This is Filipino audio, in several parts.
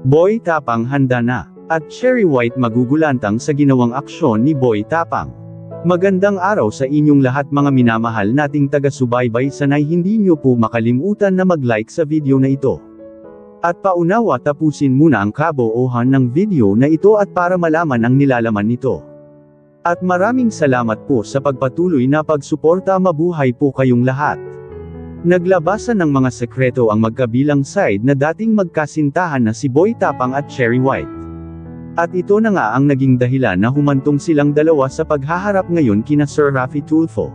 Boy Tapang handa na, at Cherry White magugulantang sa ginawang aksyon ni Boy Tapang. Magandang araw sa inyong lahat mga minamahal nating taga-subaybay, sanay hindi nyo po makalimutan na mag-like sa video na ito. At paunawa tapusin muna ang kabuuhan ng video na ito at para malaman ang nilalaman nito. At maraming salamat po sa pagpatuloy na pagsuporta, mabuhay po kayong lahat. Naglabasan ng mga sekreto ang magkabilang side na dating magkasintahan na si Boy Tapang at Cherry White. At ito na nga ang naging dahilan na humantong silang dalawa sa paghaharap ngayon kina Sir Raffy Tulfo.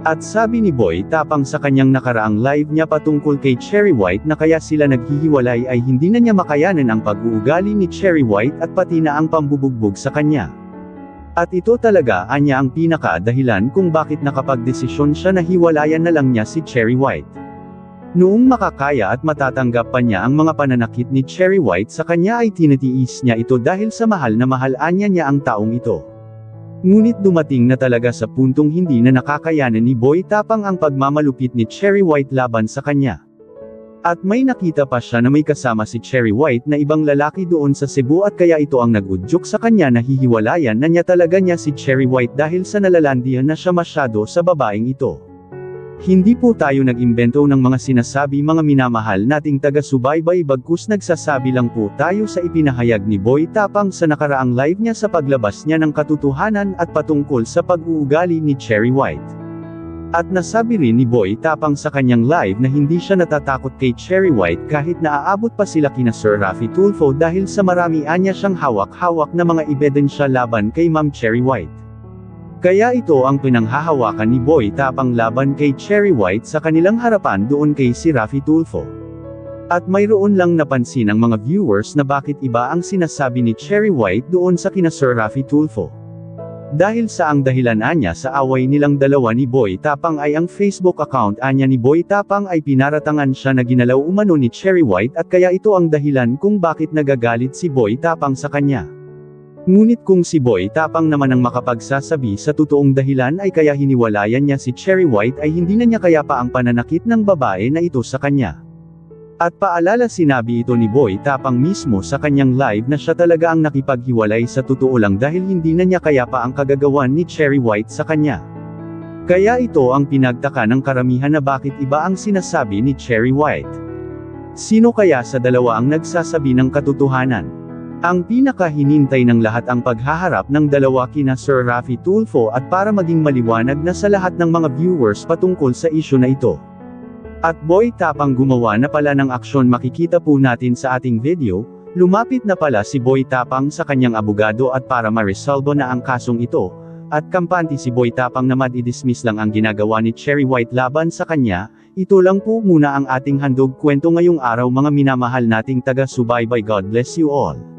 At sabi ni Boy Tapang sa kanyang nakaraang live niya patungkol kay Cherry White na kaya sila naghihiwalay ay hindi na niya makayanan ang pag-uugali ni Cherry White at pati na ang pambubugbog sa kanya. At ito talaga anya ang pinaka-dahilan kung bakit nakapagdesisyon siya na hiwalayan na lang niya si Cherry White. Noong makakaya at matatanggap pa niya ang mga pananakit ni Cherry White sa kanya ay tinitiis niya ito dahil sa mahal na mahal anya niya ang taong ito. Ngunit dumating na talaga sa puntong hindi na nakakayanan ni Boy Tapang ang pagmamalupit ni Cherry White laban sa kanya. At may nakita pa siya na may kasama si Cherry White na ibang lalaki doon sa Cebu at kaya ito ang nag-udyok sa kanya na hihiwalayan na niya talaga niya si Cherry White dahil sa nalalandian na siya masyado sa babaeng ito. Hindi po tayo nag-imbento ng mga sinasabi mga minamahal nating taga-subaybay, bagkus nagsasabi lang po tayo sa ipinahayag ni Boy Tapang sa nakaraang live niya sa paglabas niya ng katotohanan at patungkol sa pag-uugali ni Cherry White. At nasabi rin ni Boy Tapang sa kanyang live na hindi siya natatakot kay Cherry White kahit naaabot pa sila kina Sir Raffy Tulfo dahil sa marami anya siyang hawak-hawak na mga ebidensya laban kay Ma'am Cherry White. Kaya ito ang pinanghahawakan ni Boy Tapang laban kay Cherry White sa kanilang harapan doon kay si Raffy Tulfo. At mayroon lang napansin ang mga viewers na bakit iba ang sinasabi ni Cherry White doon sa kina Sir Raffy Tulfo. Dahil sa ang dahilan anya sa away nilang dalawa ni Boy Tapang ay ang Facebook account anya ni Boy Tapang ay pinaratangan siya na ginalaw umano ni Cherry White at kaya ito ang dahilan kung bakit nagagalit si Boy Tapang sa kanya. Ngunit kung si Boy Tapang naman ang makapagsasabi sa totoong dahilan ay kaya hiniwalayan niya si Cherry White ay hindi na niya kaya pa ang pananakit ng babae na ito sa kanya. At paalala, sinabi ito ni Boy Tapang mismo sa kanyang live na siya talaga ang nakipaghiwalay sa totoo lang dahil hindi na niya kaya pa ang kagagawan ni Cherry White sa kanya. Kaya ito ang pinagtaka ng karamihan na bakit iba ang sinasabi ni Cherry White. Sino kaya sa dalawa ang nagsasabi ng katotohanan? Ang pinakahinintay ng lahat ang paghaharap ng dalawa kina Sir Raffy Tulfo at para maging maliwanag na sa lahat ng mga viewers patungkol sa isyu na ito. At Boy Tapang gumawa na pala ng aksyon, makikita po natin sa ating video. Lumapit na pala si Boy Tapang sa kanyang abogado at para ma-resolve na ang kasong ito, at kampante si Boy Tapang na i-dismiss lang ang ginagawa ni Cherry White laban sa kanya. Ito lang po muna ang ating handog kwento ngayong araw mga minamahal nating taga-subaybay. God bless you all.